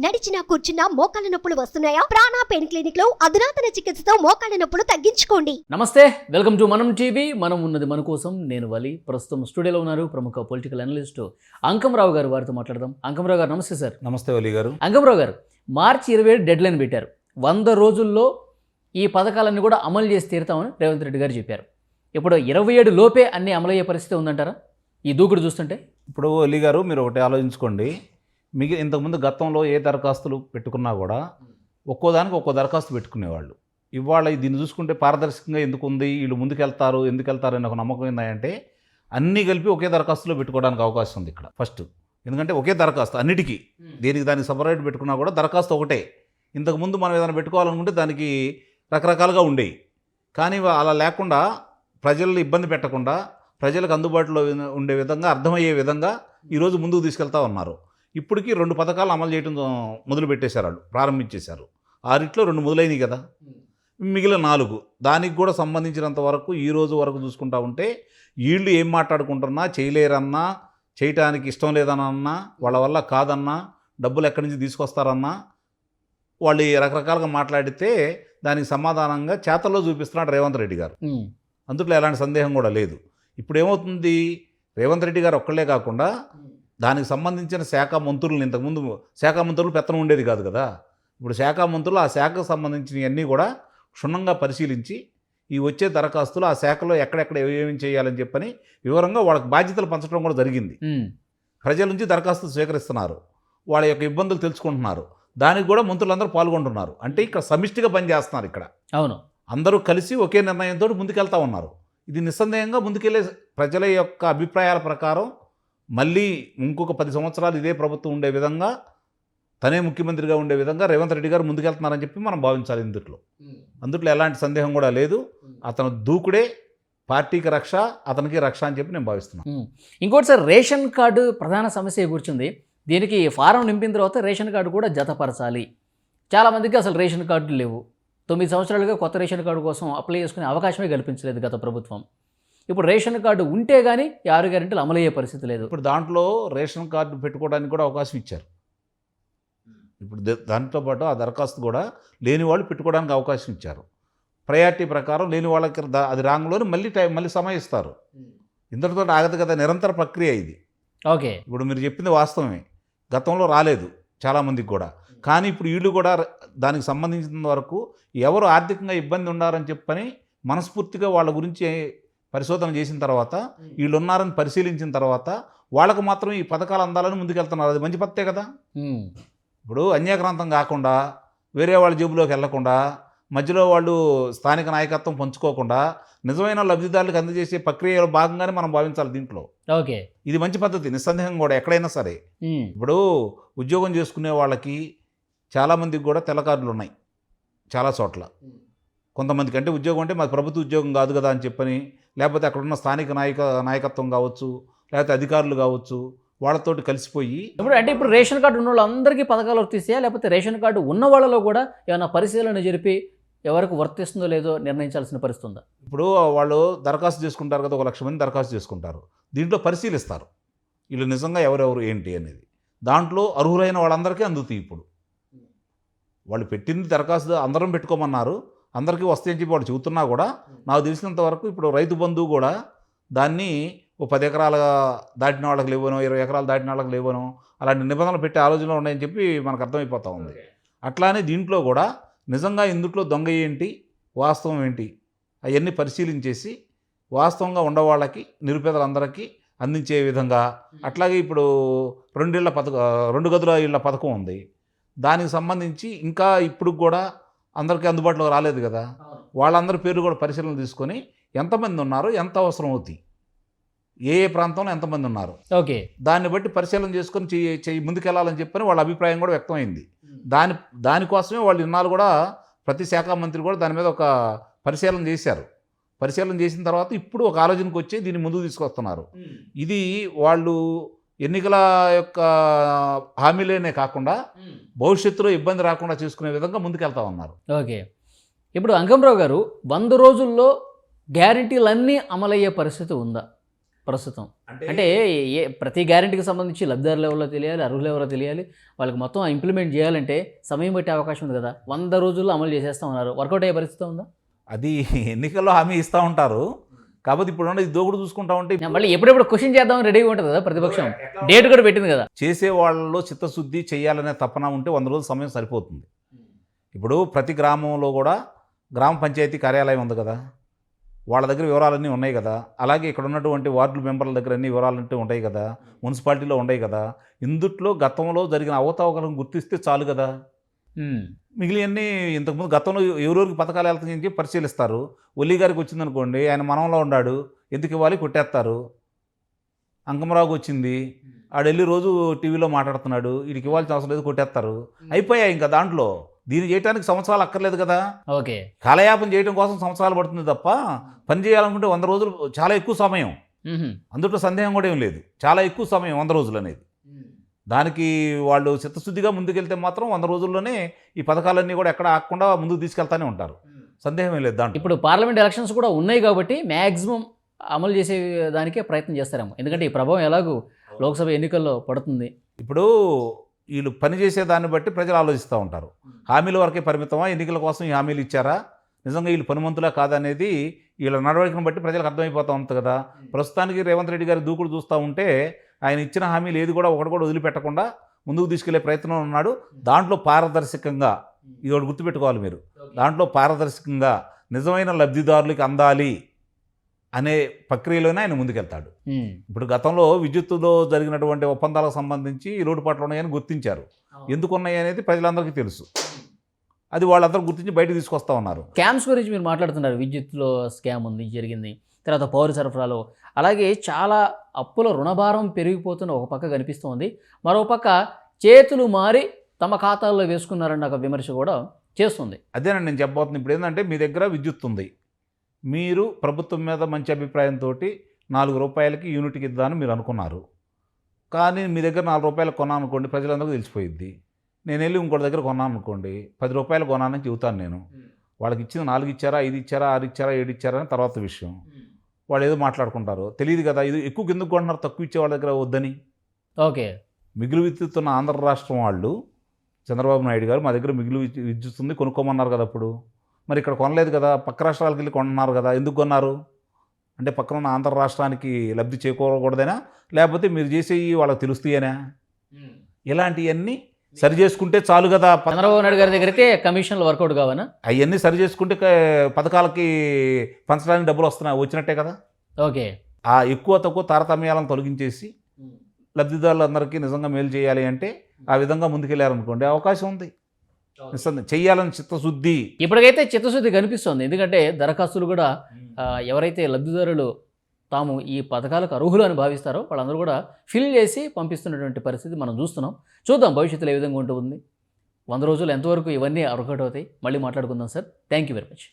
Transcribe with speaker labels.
Speaker 1: నడిచినా కూర్చున్నా మోకాళ్ళ నొప్పులు వస్తున్నాయా? ప్రాణ పెయిన్ క్లినిక్ లో అధునాతన చికిత్సతో మోకాళ్ళ నొప్పులు తగ్గించుకోండి.
Speaker 2: నమస్తే, వెల్కమ్ టు మనం టీవీ. మనం ఉన్నది మన కోసం. నేను వలి. ప్రస్తుతం స్టూడియోలో ఉన్నారు ప్రముఖ పొలిటికల్ అనలిస్ట్ అంకమరావు గారు. వారితో మాట్లాడదాం. అంకమరావు గారు నమస్తే సార్.
Speaker 3: నమస్తే వలి గారు.
Speaker 2: అంకమరావు గారు, మార్చి 27 డెడ్ లైన్ పెట్టారు. 100 రోజుల్లో ఈ పథకాలన్నీ కూడా అమలు చేసి తీరుతామని రేవంత్ రెడ్డి గారు చెప్పారు. ఇప్పుడు 27 లోపే అన్ని అమలయ్యే పరిస్థితి ఉందంటారా ఈ దూకుడు చూస్తుంటే?
Speaker 3: ఇప్పుడు వలి గారు, మీరు ఒకటి ఆలోచించుకోండి. ఇంతకుముందు గతంలో ఏ దరఖాస్తులు పెట్టుకున్నా కూడా ఒక్కోదానికి ఒక్కో దరఖాస్తు పెట్టుకునేవాళ్ళు. ఇవాళ దీన్ని చూసుకుంటే పారదర్శకంగా ఎందుకు ఉంది, వీళ్ళు ఎందుకు వెళ్తారు అని ఒక నమ్మకం ఏంటంటే అన్నీ కలిపి ఒకే దరఖాస్తులో పెట్టుకోవడానికి అవకాశం ఉంది ఇక్కడ ఫస్ట్. ఎందుకంటే ఒకే దరఖాస్తు అన్నిటికీ, దానికి సపరేట్ పెట్టుకున్నా కూడా దరఖాస్తు ఒకటే. ఇంతకుముందు మనం ఏదైనా పెట్టుకోవాలనుకుంటే దానికి రకరకాలుగా ఉండేవి. కానీ అలా లేకుండా ప్రజలను ఇబ్బంది పెట్టకుండా ప్రజలకు అందుబాటులో ఉండే విధంగా, అర్థమయ్యే విధంగా ఈరోజు ముందుకు తీసుకెళ్తా ఉన్నారు. ఇప్పటికీ 2 పథకాలు అమలు చేయడం మొదలు పెట్టేశారు, వాళ్ళు ప్రారంభించేశారు. 6 2 మొదలైనవి కదా, మిగిలిన 4 దానికి కూడా సంబంధించినంత వరకు ఈ రోజు వరకు చూసుకుంటా ఉంటే వీళ్ళు ఏం మాట్లాడుకుంటున్నా, చేయలేరన్నా, చేయటానికి ఇష్టం లేదన్నా, వాళ్ళ వల్ల కాదన్నా, డబ్బులు ఎక్కడి నుంచి తీసుకొస్తారన్నా, వాళ్ళు రకరకాలుగా మాట్లాడితే దానికి సమాధానంగా చేతల్లో చూపిస్తున్నాడు రేవంత్ రెడ్డి గారు. అందులో ఎలాంటి సందేహం కూడా లేదు. ఇప్పుడు ఏమవుతుంది, రేవంత్ రెడ్డి గారు ఒక్కళ్ళే కాకుండా దానికి సంబంధించిన శాఖ మంత్రులను, ఇంతకుముందు శాఖ మంత్రులు పెత్తనం ఉండేది కాదు కదా, ఇప్పుడు శాఖ మంత్రులు ఆ శాఖకు సంబంధించినవన్నీ కూడా క్షుణ్ణంగా పరిశీలించి ఈ వచ్చే దరఖాస్తులు ఆ శాఖలో ఎక్కడెక్కడ ఏమేమి చేయాలని చెప్పని వివరంగా వాళ్ళకి బాధ్యతలు పంచడం కూడా జరిగింది. ప్రజల నుంచి దరఖాస్తులు స్వీకరిస్తున్నారు, వాళ్ళ యొక్క ఇబ్బందులు తెలుసుకుంటున్నారు. దానికి కూడా మంత్రులందరూ పాల్గొంటున్నారు. అంటే ఇక్కడ సమిష్టిగా పనిచేస్తున్నారు. ఇక్కడ
Speaker 2: అవును,
Speaker 3: అందరూ కలిసి ఒకే నిర్ణయంతో ముందుకెళ్తా ఉన్నారు. ఇది నిస్సందేహంగా ముందుకెళ్ళే ప్రజల యొక్క అభిప్రాయాల ప్రకారం మళ్ళీ ఇంకొక 10 సంవత్సరాలు ఇదే ప్రభుత్వం ఉండే విధంగా, తనే ముఖ్యమంత్రిగా ఉండే విధంగా రేవంత్ రెడ్డి గారు ముందుకెళ్తున్నారని చెప్పి మనం భావించాలి. అందుట్లో ఎలాంటి సందేహం కూడా లేదు. అతను దూకుడే పార్టీకి రక్ష, అతనికి రక్ష అని చెప్పి నేను భావిస్తున్నాను.
Speaker 2: ఇంకోటి సార్, రేషన్ కార్డు ప్రధాన సమస్య కూర్చుంది. దీనికి ఫారం నింపిన తర్వాత రేషన్ కార్డు కూడా జతపరచాలి. చాలామందికి అసలు రేషన్ కార్డులు లేవు. 9 సంవత్సరాలుగా కొత్త రేషన్ కార్డు కోసం అప్లై చేసుకునే అవకాశమే కల్పించలేదు గత ప్రభుత్వం. ఇప్పుడు రేషన్ కార్డు ఉంటే కానీ 6 గ్యారెంటీలు అమలయ్యే పరిస్థితి లేదు.
Speaker 3: ఇప్పుడు దాంట్లో రేషన్ కార్డు పెట్టుకోవడానికి కూడా అవకాశం ఇచ్చారు. ఇప్పుడు దాంతో పాటు ఆ దరఖాస్తు కూడా లేని వాళ్ళు పెట్టుకోవడానికి అవకాశం ఇచ్చారు. ప్రయారిటీ ప్రకారం లేని వాళ్ళకి అది రాంగ్లోనే మళ్ళీ సమయం ఇస్తారు. ఇంతటితో ఆగదు కదా, నిరంతర ప్రక్రియ ఇది.
Speaker 2: ఓకే,
Speaker 3: ఇప్పుడు మీరు చెప్పింది వాస్తవమే, గతంలో రాలేదు చాలామందికి కూడా. కానీ ఇప్పుడు వీళ్ళు కూడా దానికి సంబంధించిన వరకు ఎవరు ఆర్థికంగా ఇబ్బంది ఉన్నారని చెప్పని మనస్ఫూర్తిగా వాళ్ళ గురించి పరిశోధన చేసిన తర్వాత, వీళ్ళు ఉన్నారని పరిశీలించిన తర్వాత వాళ్ళకు మాత్రం ఈ పథకాలు అందాలని ముందుకెళ్తున్నారు. అది మంచి పద్ధతే కదా. ఇప్పుడు అన్యాక్రాంతం కాకుండా, వేరే వాళ్ళ జేబులోకి వెళ్లకుండా, మధ్యలో వాళ్ళు స్థానిక నాయకత్వం పంచుకోకుండా నిజమైన లబ్ధిదారులకు అందజేసే ప్రక్రియలో భాగంగానే మనం భావించాలి దీంట్లో.
Speaker 2: ఓకే,
Speaker 3: ఇది మంచి పద్ధతి నిస్సందేహం కూడా. ఎక్కడైనా సరే ఇప్పుడు ఉద్యోగం చేసుకునే వాళ్ళకి చాలామందికి కూడా తెల్ల కార్డులు ఉన్నాయి చాలా చోట్ల. కొంతమందికి అంటే ఉద్యోగం అంటే మాది ప్రభుత్వ ఉద్యోగం కాదు కదా అని చెప్పని, లేకపోతే అక్కడ ఉన్న స్థానిక నాయకత్వం కావచ్చు, లేకపోతే అధికారులు కావచ్చు, వాళ్ళతోటి కలిసిపోయి
Speaker 2: ఇప్పుడు రేషన్ కార్డు ఉన్న వాళ్ళందరికీ పథకాలు వర్తిస్తాయా, లేకపోతే రేషన్ కార్డు ఉన్న వాళ్ళలో కూడా ఏమైనా పరిశీలన జరిపి ఎవరికి వర్తిస్తుందో లేదో నిర్ణయించాల్సిన పరిస్థితి ఉందా?
Speaker 3: ఇప్పుడు వాళ్ళు దరఖాస్తు చేసుకుంటారు కదా, 1,00,000 మంది దరఖాస్తు చేసుకుంటారు. దీంట్లో పరిశీలిస్తారు వీళ్ళు నిజంగా ఎవరెవరు ఏంటి అనేది. దాంట్లో అర్హులైన వాళ్ళందరికీ అందుతాయి. ఇప్పుడు వాళ్ళు పెట్టింది దరఖాస్తు అందరం పెట్టుకోమన్నారు, అందరికీ వస్తాయని చెప్పి వాళ్ళు చెబుతున్నా కూడా నాకు తెలిసినంత వరకు ఇప్పుడు రైతు బంధువు కూడా దాన్ని 10 ఎకరాలు దాటిన వాళ్ళకి లేవనో, 20 ఎకరాలు దాటిన వాళ్ళకి లేవనో, అలాంటి నిబంధనలు పెట్టే ఆలోచనలు ఉన్నాయని చెప్పి మనకు అర్థమైపోతూ ఉంది. అట్లానే దీంట్లో కూడా నిజంగా ఇందుట్లో దొంగ ఏంటి, వాస్తవం ఏంటి అవన్నీ పరిశీలించేసి వాస్తవంగా ఉండవాళ్ళకి, నిరుపేదలందరికీ అందించే విధంగా. అట్లాగే ఇప్పుడు 2 గదుల ఇళ్ళ పథకం ఉంది, దానికి సంబంధించి ఇంకా ఇప్పుడు కూడా అందరికీ అందుబాటులోకి రాలేదు కదా. వాళ్ళందరి పేర్లు కూడా పరిశీలన తీసుకొని ఎంతమంది ఉన్నారు, ఎంత అవసరం అవుతాయి, ఏ ప్రాంతంలో ఎంతమంది ఉన్నారు,
Speaker 2: ఓకే,
Speaker 3: దాన్ని బట్టి పరిశీలన చేసుకొని ముందుకెళ్ళాలని చెప్పని వాళ్ళ అభిప్రాయం కూడా వ్యక్తమైంది. దానికోసమే వాళ్ళు ఇన్నాళ్ళు కూడా ప్రతి శాఖ మంత్రి కూడా దాని మీద ఒక పరిశీలన చేశారు. పరిశీలన చేసిన తర్వాత ఇప్పుడు ఒక ఆలోచనకు వచ్చి దీన్ని ముందుకు తీసుకొస్తున్నారు. ఇది వాళ్ళు ఎన్నికల యొక్క హామీలేనే కాకుండా భవిష్యత్తులో ఇబ్బంది రాకుండా చూసుకునే విధంగా ముందుకెళ్తా ఉన్నారు.
Speaker 2: ఓకే, ఇప్పుడు అంకమరావు గారు 100 రోజుల్లో గ్యారెంటీలన్నీ అమలయ్యే పరిస్థితి ఉందా? ప్రస్తుతం అంటే ప్రతి గ్యారెంటీకి సంబంధించి లబ్ధిదారులు ఎవరో తెలియాలి, అర్హులు ఎవరో తెలియాలి, వాళ్ళకి మొత్తం ఇంప్లిమెంట్ చేయాలంటే సమయం పట్టే అవకాశం ఉంది కదా. 100 రోజుల్లో అమలు చేసేస్తా ఉన్నారు, వర్కౌట్ అయ్యే పరిస్థితి ఉందా?
Speaker 3: అది ఎన్నికల్లో హామీ ఇస్తూ ఉంటారు. కాబట్టి ఇప్పుడు ఇది దోగుడు చూసుకుంటా ఉంటే
Speaker 2: మళ్ళీ ఎప్పుడెప్పుడు క్వశ్చన్ చేద్దామని రెడీగా ఉంటుంది కదా ప్రతిపక్షం, డేట్ కూడా పెట్టింది కదా.
Speaker 3: చేసే వాళ్ళలో చిత్తశుద్ధి చేయాలనే తపన ఉంటే 100 రోజుల సమయం సరిపోతుంది. ఇప్పుడు ప్రతి గ్రామంలో కూడా గ్రామ పంచాయతీ కార్యాలయం ఉంది కదా, వాళ్ళ దగ్గర వివరాలన్నీ ఉన్నాయి కదా. అలాగే ఇక్కడ ఉన్నటువంటి వార్డు మెంబర్ల దగ్గర అన్ని వివరాలంటే ఉంటాయి కదా, మున్సిపాలిటీలో ఉన్నాయి కదా. ఇందుట్లో గతంలో జరిగిన అవకతవకలను గుర్తిస్తే చాలు కదా. మిగిలినన్నీ ఇంతకుముందు గతంలో ఎవరెవరికి పథకాలు వెళ్తాయని చెప్పి పరిశీలిస్తారు. ఒల్లి గారికి వచ్చిందనుకోండి, ఆయన మనంలో ఉన్నాడు, ఎందుకు ఇవ్వాలి, కొట్టేస్తారు. అంకమరావుకి వచ్చింది, ఆడెళ్ళి రోజు టీవీలో మాట్లాడుతున్నాడు, వీడికి ఇవ్వాల్సిన అవసరం లేదు, కొట్టేస్తారు. అయిపోయాయి ఇంకా. దాంట్లో దీన్ని చేయడానికి సంవత్సరాలు అక్కర్లేదు కదా.
Speaker 2: ఓకే,
Speaker 3: కాలయాపన చేయడం కోసం సంవత్సరాలు పడుతుంది తప్ప పని చేయాలనుకుంటే 100 రోజులు చాలా ఎక్కువ సమయం. అందులో సందేహం కూడా ఏం లేదు, చాలా ఎక్కువ సమయం 100 రోజులు అనేది. దానికి వాళ్ళు చిత్తశుద్ధిగా ముందుకెళ్తే మాత్రం 100 రోజుల్లోనే ఈ పథకాలన్నీ కూడా ఎక్కడ ఆగకుండా ముందుకు తీసుకెళ్తానే ఉంటారు, సందేహం ఏం లేదు దాంట్లో.
Speaker 2: ఇప్పుడు పార్లమెంట్ ఎలక్షన్స్ కూడా ఉన్నాయి కాబట్టి మ్యాక్సిమం అమలు చేసే దానికే ప్రయత్నం చేస్తారేమో, ఎందుకంటే ఈ ప్రభావం ఎలాగూ లోక్సభ ఎన్నికల్లో పడుతుంది.
Speaker 3: ఇప్పుడు వీళ్ళు పనిచేసే దాన్ని బట్టి ప్రజలు ఆలోచిస్తూ ఉంటారు. హామీల వరకే పరిమితమా, ఎన్నికల కోసం ఈ హామీలు ఇచ్చారా, నిజంగా వీళ్ళు పనిమంతులా కాదనేది వీళ్ళ నడవడికను బట్టి ప్రజలకు అర్థమైపోతూ ఉంటుంది కదా. ప్రస్తుతానికి రేవంత్ రెడ్డి గారి దూకుడు చూస్తూ ఉంటే ఆయన ఇచ్చిన హామీలు ఏది కూడా ఒకటి కూడా వదిలిపెట్టకుండా ముందుకు తీసుకెళ్లే ప్రయత్నం ఉన్నాడు. దాంట్లో పారదర్శకంగా, ఇది ఒకటి గుర్తుపెట్టుకోవాలి మీరు, దాంట్లో పారదర్శకంగా నిజమైన లబ్ధిదారులకి అందాలి అనే ప్రక్రియలోనే ఆయన ముందుకెళ్తాడు. ఇప్పుడు గతంలో విద్యుత్తులో జరిగినటువంటి ఒప్పందాలకు సంబంధించి లోటుపాట్లు ఉన్నాయని గుర్తించారు. ఎందుకు ఉన్నాయి అనేది ప్రజలందరికీ తెలుసు. అది వాళ్ళందరూ గుర్తించి బయటకు తీసుకొస్తా ఉన్నారు.
Speaker 2: స్కామ్స్ గురించి మీరు మాట్లాడుతున్నారు, విద్యుత్లో స్కామ్ ఉంది జరిగింది, తర్వాత పౌర సరఫరాలో, అలాగే చాలా అప్పుల రుణభారం పెరిగిపోతున్న ఒక పక్క కనిపిస్తోంది. మరో పక్క చేతులు మారి తమ ఖాతాల్లో వేసుకున్నారన్న ఒక విమర్శ కూడా చేస్తుంది.
Speaker 3: అదేనండి నేను చెప్పబోతుంది. ఇప్పుడు ఏంటంటే మీ దగ్గర విద్యుత్ ఉంది, మీరు ప్రభుత్వం మీద మంచి అభిప్రాయంతో 4 రూపాయలకి యూనిట్కి ఇద్దామని మీరు అనుకున్నారు. కానీ మీ దగ్గర 4 రూపాయలు కొన్నాను అనుకోండి, ప్రజలందరికీ తెలిసిపోయిద్ది. నేను వెళ్ళి ఇంకోటి దగ్గర కొన్నాను అనుకోండి, 10 రూపాయలు కొన్నానని చెబుతాను నేను. వాళ్ళకి ఇచ్చింది 4 ఇచ్చారా, 5 ఇచ్చారా, 6 ఇచ్చారా, 7 ఇచ్చారా అని తర్వాత విషయం. వాళ్ళు ఏదో మాట్లాడుకుంటారు, తెలియదు కదా. ఇది ఎక్కువ ఎందుకు కొంటున్నారు, తక్కువ ఇచ్చే వాళ్ళ దగ్గర వద్దని.
Speaker 2: ఓకే,
Speaker 3: మిగులు విద్యుత్ ఉన్న ఆంధ్ర రాష్ట్రం వాళ్ళు, చంద్రబాబు నాయుడు గారు మా దగ్గర మిగులు విద్యుత్ ఉంది కొనుక్కోమన్నారు కదా. అప్పుడు మరి ఇక్కడ కొనలేదు కదా, పక్క రాష్ట్రాలకు వెళ్ళి కొన్నారు కదా. ఎందుకు కొన్నారు అంటే పక్కన ఉన్న ఆంధ్ర రాష్ట్రానికి లబ్ధి చేకూరకూడదైనా, లేకపోతే మీరు చేసేవి వాళ్ళకి తెలుస్తాయనా? ఇలాంటివన్నీ సరి చేసుకుంటే చాలు కదా.
Speaker 2: చంద్రబాబు నాయుడు గారి దగ్గరైతే కమిషన్లు వర్కౌట్ కావనా?
Speaker 3: అవన్నీ సరి చేసుకుంటే పథకాలకి పంచడానికి డబ్బులు వచ్చినట్టే కదా.
Speaker 2: ఓకే,
Speaker 3: ఆ ఎక్కువ తక్కువ తారతమ్యాలను తొలగించేసి లబ్ధిదారులందరికీ నిజంగా మేలు చేయాలి అంటే ఆ విధంగా ముందుకెళ్ళారనుకోండి, అవకాశం ఉంది. చెయ్యాలని చిత్తశుద్ధి
Speaker 2: ఇప్పటికైతే చిత్తశుద్ధి కనిపిస్తుంది. ఎందుకంటే దరఖాస్తులు కూడా ఎవరైతే లబ్ధిదారులు తాము ఈ పథకాలకు అర్హులు అని భావిస్తారో వాళ్ళందరూ కూడా ఫిల్ చేసి పంపిస్తున్నటువంటి పరిస్థితి మనం చూస్తున్నాం. చూద్దాం భవిష్యత్తులో ఏ విధంగా ఉంటుంది. 100 రోజులు ఎంతవరకు ఇవన్నీ వర్కౌట్ అవుతాయి, మళ్ళీ మాట్లాడుకుందాం sir. Thank you very much.